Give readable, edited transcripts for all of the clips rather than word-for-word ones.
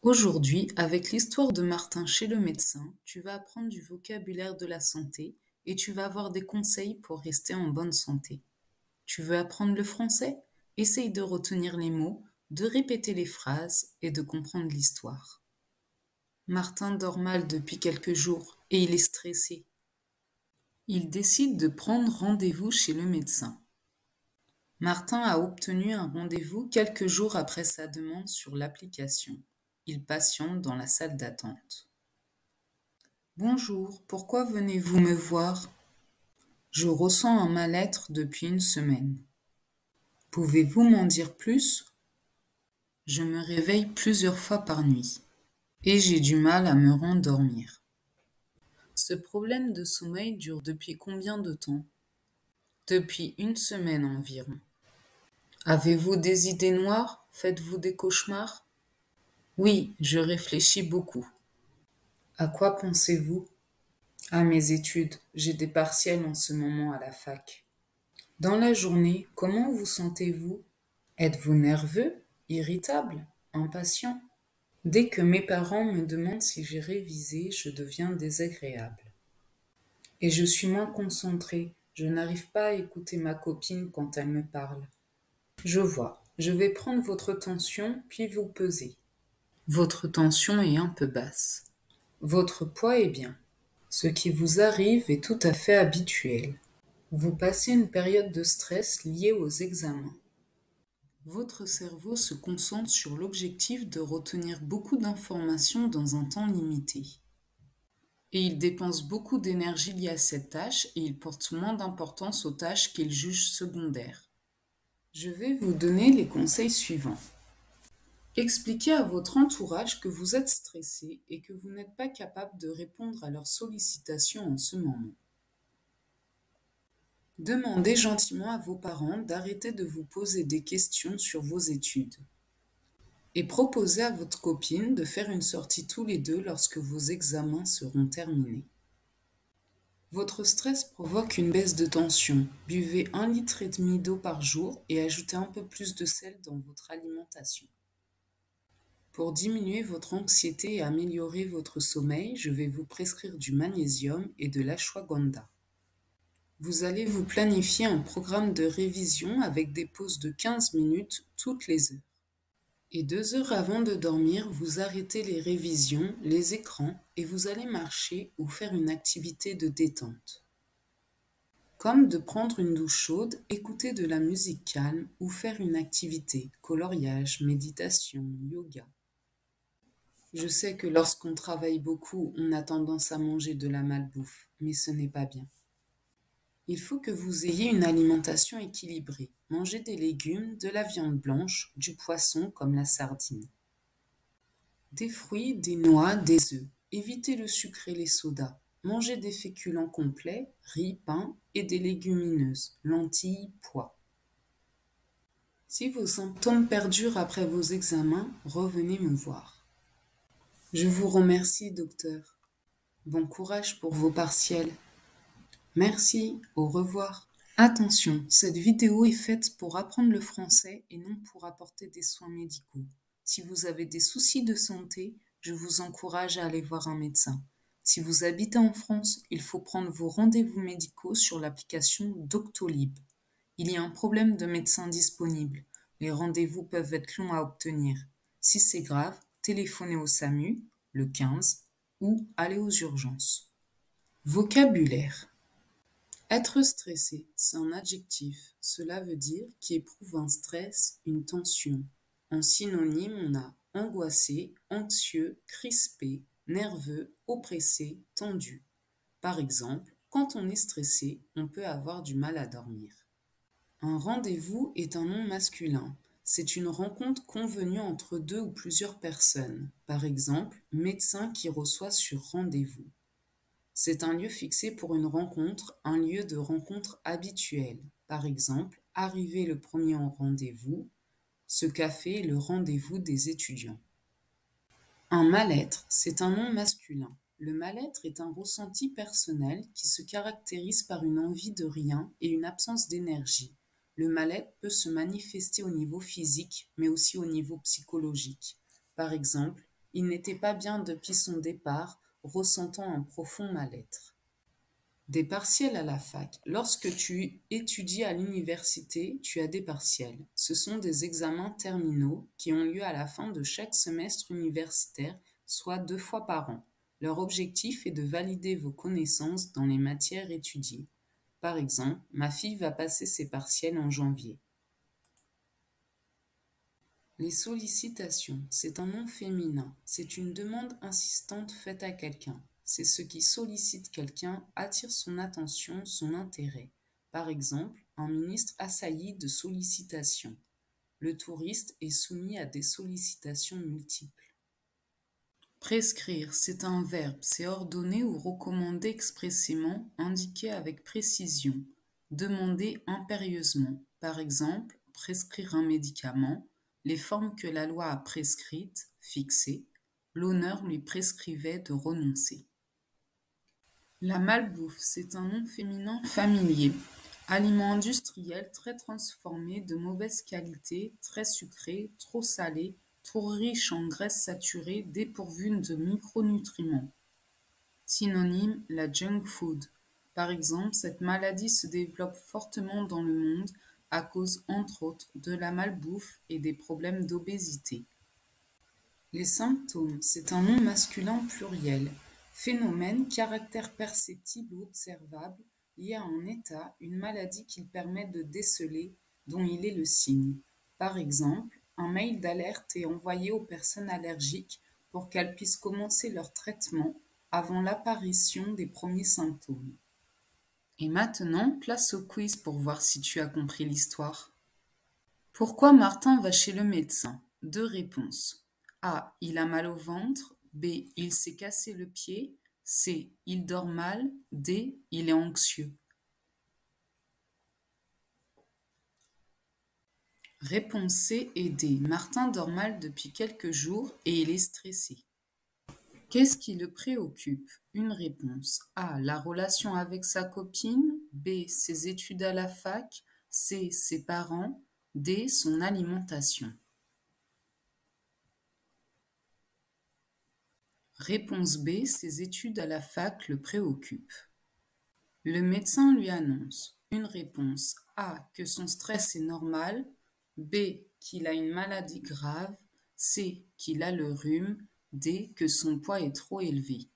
Aujourd'hui, avec l'histoire de Martin chez le médecin, tu vas apprendre du vocabulaire de la santé et tu vas avoir des conseils pour rester en bonne santé. Tu veux apprendre le français? Essaye de retenir les mots, de répéter les phrases et de comprendre l'histoire. Martin dort mal depuis quelques jours et il est stressé. Il décide de prendre rendez-vous chez le médecin. Martin a obtenu un rendez-vous quelques jours après sa demande sur l'application. Il patiente dans la salle d'attente. Bonjour, pourquoi venez-vous me voir? Je ressens un mal-être depuis une semaine. Pouvez-vous m'en dire plus? Je me réveille plusieurs fois par nuit et j'ai du mal à me rendormir. Ce problème de sommeil dure depuis combien de temps? Depuis une semaine environ. Avez-vous des idées noires? Faites-vous des cauchemars? Oui, je réfléchis beaucoup. À quoi pensez-vous? À mes études, j'ai des partiels en ce moment à la fac. Dans la journée, comment vous sentez-vous? Êtes-vous nerveux, irritable, impatient? Dès que mes parents me demandent si j'ai révisé, je deviens désagréable. Et je suis moins concentrée, je n'arrive pas à écouter ma copine quand elle me parle. Je vois, je vais prendre votre tension puis vous peser. Votre tension est un peu basse. Votre poids est bien. Ce qui vous arrive est tout à fait habituel. Vous passez une période de stress liée aux examens. Votre cerveau se concentre sur l'objectif de retenir beaucoup d'informations dans un temps limité. Et il dépense beaucoup d'énergie liée à cette tâche et il porte moins d'importance aux tâches qu'il juge secondaires. Je vais vous donner les conseils suivants. Expliquez à votre entourage que vous êtes stressé et que vous n'êtes pas capable de répondre à leurs sollicitations en ce moment. Demandez gentiment à vos parents d'arrêter de vous poser des questions sur vos études. Et proposez à votre copine de faire une sortie tous les deux lorsque vos examens seront terminés. Votre stress provoque une baisse de tension. Buvez 1,5 litre d'eau par jour et ajoutez un peu plus de sel dans votre alimentation. Pour diminuer votre anxiété et améliorer votre sommeil, je vais vous prescrire du magnésium et de l'ashwagandha. Vous allez vous planifier un programme de révision avec des pauses de 15 minutes toutes les heures. Et 2 heures avant de dormir, vous arrêtez les révisions, les écrans et vous allez marcher ou faire une activité de détente. Comme de prendre une douche chaude, écouter de la musique calme ou faire une activité, coloriage, méditation, yoga. Je sais que lorsqu'on travaille beaucoup, on a tendance à manger de la malbouffe, mais ce n'est pas bien. Il faut que vous ayez une alimentation équilibrée. Mangez des légumes, de la viande blanche, du poisson comme la sardine. Des fruits, des noix, des œufs. Évitez le sucre et les sodas. Mangez des féculents complets, riz, pain et des légumineuses, lentilles, pois. Si vos symptômes perdurent après vos examens, revenez me voir. Je vous remercie, docteur. Bon courage pour vos partiels. Merci, au revoir. Attention, cette vidéo est faite pour apprendre le français et non pour apporter des soins médicaux. Si vous avez des soucis de santé, je vous encourage à aller voir un médecin. Si vous habitez en France, il faut prendre vos rendez-vous médicaux sur l'application Doctolib. Il y a un problème de médecin disponible. Les rendez-vous peuvent être longs à obtenir. Si c'est grave, téléphonez au SAMU, le 15, ou allez aux urgences. Vocabulaire. Être stressé, c'est un adjectif. Cela veut dire qui éprouve un stress, une tension. En synonyme, on a angoissé, anxieux, crispé, nerveux, oppressé, tendu. Par exemple, quand on est stressé, on peut avoir du mal à dormir. Un rendez-vous est un nom masculin. C'est une rencontre convenue entre deux ou plusieurs personnes. Par exemple, médecin qui reçoit sur rendez-vous. C'est un lieu fixé pour une rencontre, un lieu de rencontre habituel. Par exemple, arriver le premier en rendez-vous. Ce café est le rendez-vous des étudiants. Un mal-être, c'est un nom masculin. Le mal-être est un ressenti personnel qui se caractérise par une envie de rien et une absence d'énergie. Le mal-être peut se manifester au niveau physique, mais aussi au niveau psychologique. Par exemple, Il n'était pas bien depuis son départ, ressentant un profond mal-être. Des partiels à la fac. Lorsque tu étudies à l'université, tu as des partiels. Ce sont des examens terminaux qui ont lieu à la fin de chaque semestre universitaire, soit 2 fois par an. Leur objectif est de valider vos connaissances dans les matières étudiées. Par exemple, ma fille va passer ses partiels en janvier. Les sollicitations, c'est un nom féminin. C'est une demande insistante faite à quelqu'un. C'est ce qui sollicite quelqu'un, attire son attention, son intérêt. Par exemple, un ministre assailli de sollicitations. Le touriste est soumis à des sollicitations multiples. Prescrire, c'est un verbe, c'est ordonner ou recommander expressément, indiquer avec précision, demander impérieusement. Par exemple, prescrire un médicament, les formes que la loi a prescrites, fixées, l'honneur lui prescrivait de renoncer. La malbouffe, c'est un nom féminin familier. Aliment industriel très transformé, de mauvaise qualité, très sucré, trop salé, trop riche en graisses saturées, dépourvu de micronutriments. Synonyme, la junk food. Par exemple, cette maladie se développe fortement dans le monde à cause, entre autres, de la malbouffe et des problèmes d'obésité. Les symptômes, c'est un nom masculin pluriel. Phénomène, caractère perceptible ou observable, lié à un état, une maladie qu'il permet de déceler, dont il est le signe. Par exemple, un mail d'alerte est envoyé aux personnes allergiques pour qu'elles puissent commencer leur traitement avant l'apparition des premiers symptômes. Et maintenant, place au quiz pour voir si tu as compris l'histoire. Pourquoi Martin va chez le médecin? 2 réponses. A. Il a mal au ventre. B. Il s'est cassé le pied. C. Il dort mal. D. Il est anxieux. Réponse C et D. Martin dort mal depuis quelques jours et il est stressé. Qu'est-ce qui le préoccupe? Une réponse. A. La relation avec sa copine. B. Ses études à la fac. C. Ses parents. D. Son alimentation. Réponse B. Ses études à la fac le préoccupent. Le médecin lui annonce. Une réponse. A. Que son stress est normal. B. Qu'il a une maladie grave. C. Qu'il a le rhume. D. Que son poids est trop élevé.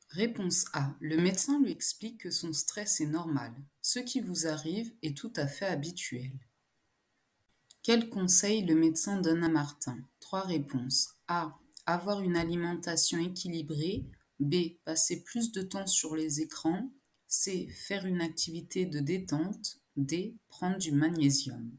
Réponse A. Le médecin lui explique que son stress est normal. Ce qui vous arrive est tout à fait habituel. Quel conseil le médecin donne à Martin? 3 réponses. A. Avoir une alimentation équilibrée. B. Passer plus de temps sur les écrans. C. Faire une activité de détente. D. Prendre du magnésium.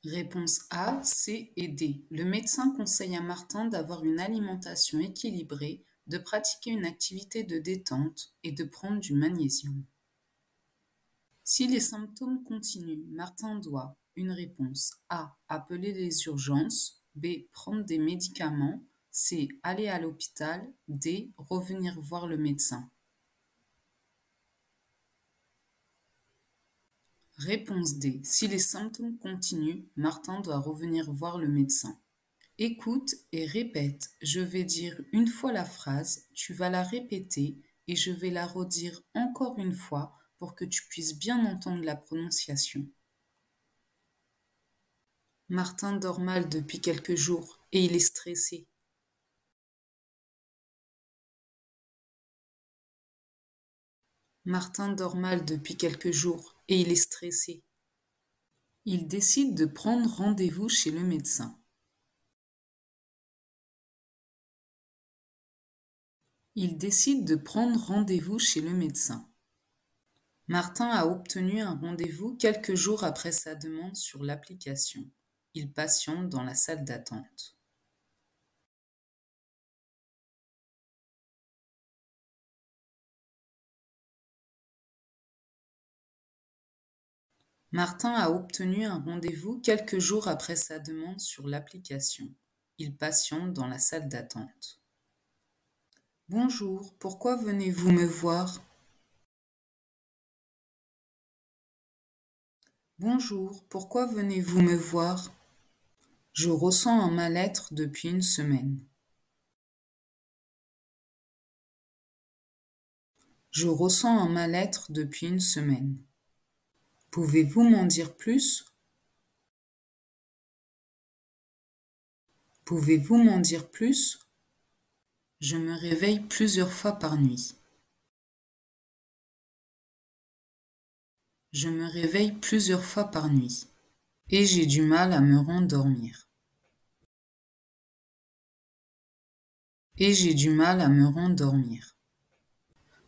Réponse A, C et D. Le médecin conseille à Martin d'avoir une alimentation équilibrée, de pratiquer une activité de détente et de prendre du magnésium. Si les symptômes continuent, Martin doit, une réponse A, appeler les urgences, B, prendre des médicaments, C, aller à l'hôpital, D, revenir voir le médecin. Réponse D. Si les symptômes continuent, Martin doit revenir voir le médecin. Écoute et répète. Je vais dire une fois la phrase, tu vas la répéter et je vais la redire encore une fois pour que tu puisses bien entendre la prononciation. Martin dort mal depuis quelques jours et il est stressé. Martin dort mal depuis quelques jours et il est stressé. Il décide de prendre rendez-vous chez le médecin. Il décide de prendre rendez-vous chez le médecin. Martin a obtenu un rendez-vous quelques jours après sa demande sur l'application. Il patiente dans la salle d'attente. Martin a obtenu un rendez-vous quelques jours après sa demande sur l'application. Il patiente dans la salle d'attente. Bonjour, pourquoi venez-vous me voir? Bonjour, pourquoi venez-vous me voir? Je ressens un mal-être depuis une semaine. Je ressens un mal-être depuis une semaine. Pouvez-vous m'en dire plus? Pouvez-vous m'en dire plus? Je me réveille plusieurs fois par nuit. Je me réveille plusieurs fois par nuit. Et j'ai du mal à me rendormir. Et j'ai du mal à me rendormir.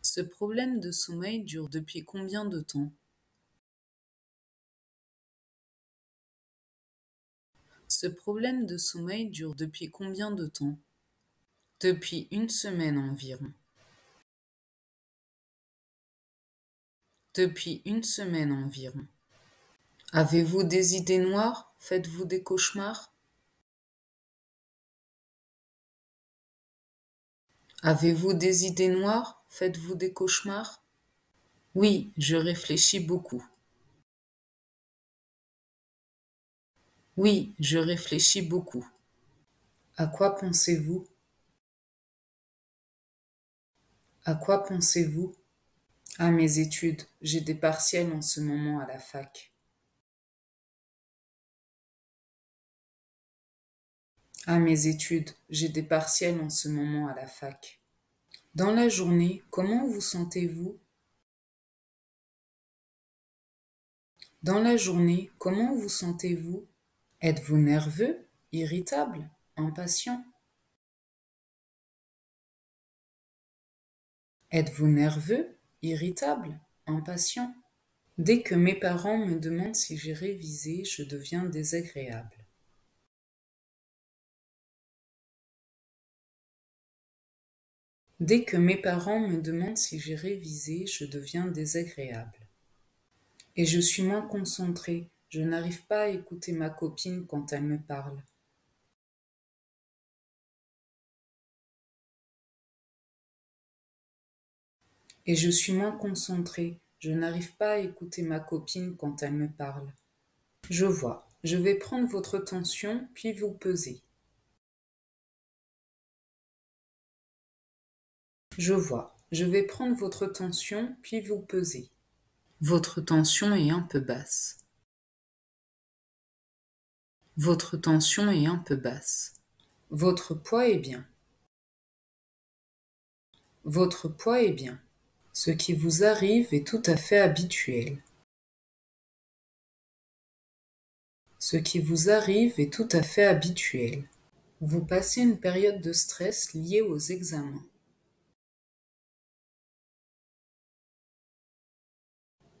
Ce problème de sommeil dure depuis combien de temps? Ce problème de sommeil dure depuis combien de temps? Depuis une semaine environ. Depuis une semaine environ. Avez-vous des idées noires? Faites-vous des cauchemars? Avez-vous des idées noires? Faites-vous des cauchemars? Oui, je réfléchis beaucoup. Oui, je réfléchis beaucoup. À quoi pensez-vous? À quoi pensez-vous? À mes études. J'ai des partiels en ce moment à la fac. À mes études. J'ai des partiels en ce moment à la fac. Dans la journée, comment vous sentez-vous? Dans la journée, comment vous sentez-vous? Êtes-vous nerveux, irritable, impatient? Êtes-vous nerveux, irritable, impatient? Dès que mes parents me demandent si j'ai révisé, je deviens désagréable. Dès que mes parents me demandent si j'ai révisé, je deviens désagréable. Et je suis moins concentrée, je n'arrive pas à écouter ma copine quand elle me parle. Et je suis moins concentrée, je n'arrive pas à écouter ma copine quand elle me parle. Je vois, je vais prendre votre tension, puis vous peser. Je vois, je vais prendre votre tension, puis vous peser. Votre tension est un peu basse. Votre tension est un peu basse. Votre poids est bien. Votre poids est bien. Ce qui vous arrive est tout à fait habituel. Ce qui vous arrive est tout à fait habituel. Vous passez une période de stress liée aux examens.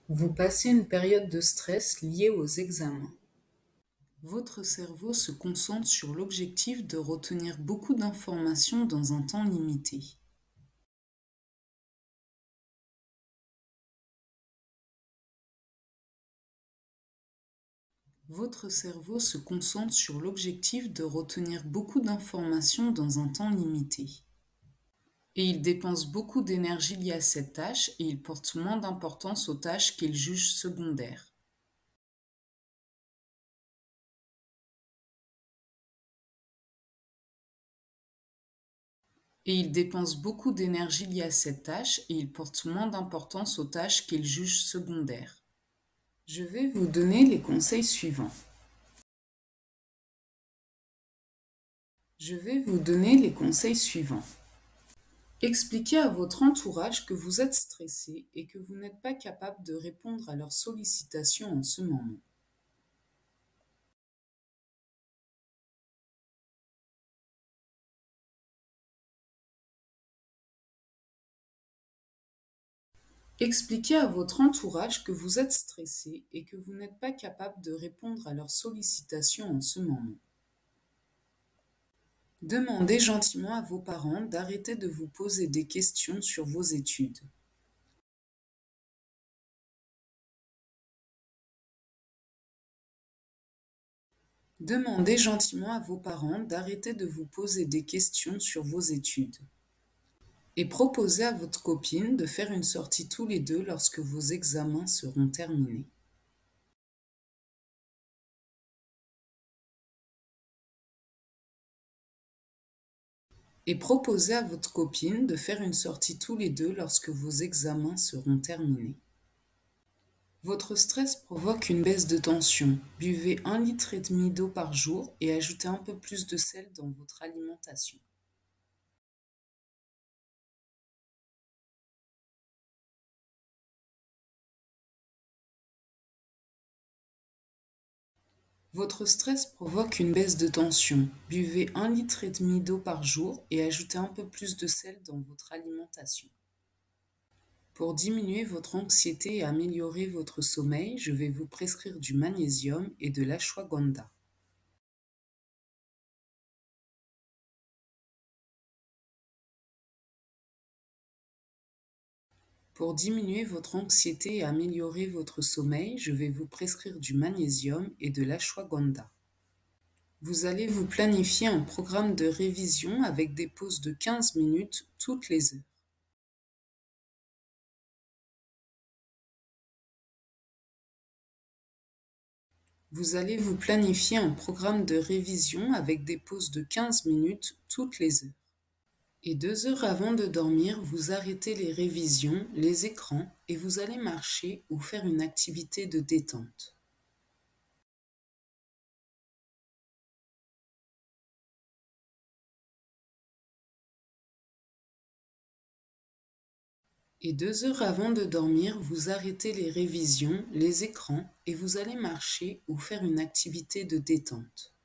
Vous passez une période de stress liée aux examens. Votre cerveau se concentre sur l'objectif de retenir beaucoup d'informations dans un temps limité. Votre cerveau se concentre sur l'objectif de retenir beaucoup d'informations dans un temps limité. Et il dépense beaucoup d'énergie liée à cette tâche et il porte moins d'importance aux tâches qu'il juge secondaires. Et il dépense beaucoup d'énergie liée à cette tâche et il porte moins d'importance aux tâches qu'il juge secondaires. Je vais vous donner les conseils suivants. Je vais vous donner les conseils suivants. Expliquez à votre entourage que vous êtes stressé et que vous n'êtes pas capable de répondre à leurs sollicitations en ce moment. Expliquez à votre entourage que vous êtes stressé et que vous n'êtes pas capable de répondre à leurs sollicitations en ce moment. Demandez gentiment à vos parents d'arrêter de vous poser des questions sur vos études. Demandez gentiment à vos parents d'arrêter de vous poser des questions sur vos études. Et proposez à votre copine de faire une sortie tous les deux lorsque vos examens seront terminés. Et proposez à votre copine de faire une sortie tous les deux lorsque vos examens seront terminés. Votre stress provoque une baisse de tension. Buvez 1,5 litre d'eau par jour et ajoutez un peu plus de sel dans votre alimentation. Votre stress provoque une baisse de tension. Buvez 1,5 litre d'eau par jour et ajoutez un peu plus de sel dans votre alimentation. Pour diminuer votre anxiété et améliorer votre sommeil, je vais vous prescrire du magnésium et de l'ashwagandha. Pour diminuer votre anxiété et améliorer votre sommeil, je vais vous prescrire du magnésium et de l'ashwagandha. Vous allez vous planifier un programme de révision avec des pauses de 15 minutes toutes les heures. Vous allez vous planifier un programme de révision avec des pauses de 15 minutes toutes les heures. Et 2 heures avant de dormir, vous arrêtez les révisions, les écrans et vous allez marcher ou faire une activité de détente. Et 2 heures avant de dormir, vous arrêtez les révisions, les écrans et vous allez marcher ou faire une activité de détente.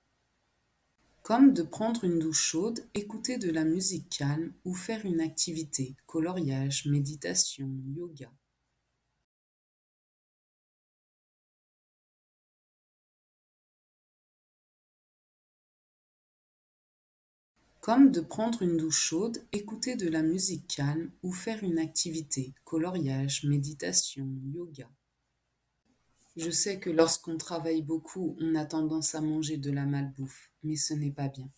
Comme de prendre une douche chaude, écouter de la musique calme ou faire une activité, coloriage, méditation, yoga. Comme de prendre une douche chaude, écouter de la musique calme ou faire une activité, coloriage, méditation, yoga. Je sais que lorsqu'on travaille beaucoup, on a tendance à manger de la malbouffe, mais ce n'est pas bien.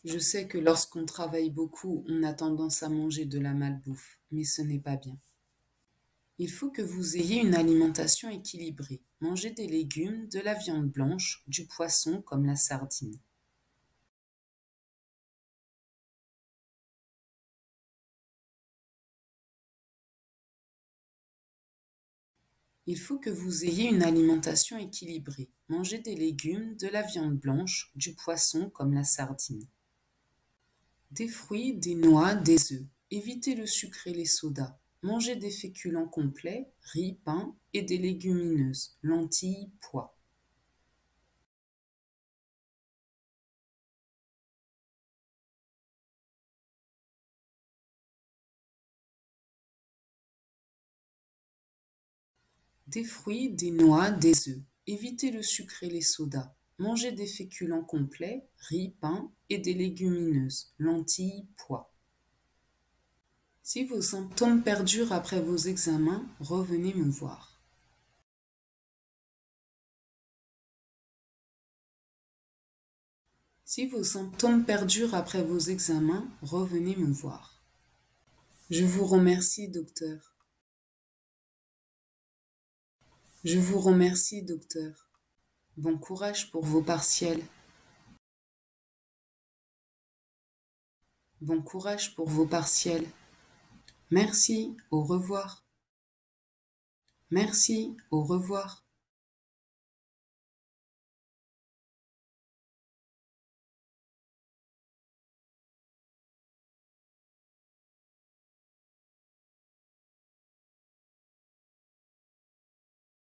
Je sais que lorsqu'on travaille beaucoup, on a tendance à manger de la malbouffe, mais ce n'est pas bien. Il faut que vous ayez une alimentation équilibrée. Mangez des légumes, de la viande blanche, du poisson comme la sardine. Il faut que vous ayez une alimentation équilibrée. Mangez des légumes, de la viande blanche, du poisson comme la sardine. Des fruits, des noix, des œufs. Évitez le sucre et les sodas. Mangez des féculents complets, riz, pain et des légumineuses, lentilles, pois. Des fruits, des noix, des œufs. Évitez le sucre et les sodas. Mangez des féculents complets, riz, pain et des légumineuses, lentilles, pois. Si vos symptômes perdurent après vos examens, revenez me voir. Si vos symptômes perdurent après vos examens, revenez me voir. Je vous remercie, docteur. Je vous remercie, docteur. Bon courage pour vos partiels. Bon courage pour vos partiels. Merci, au revoir. Merci, au revoir.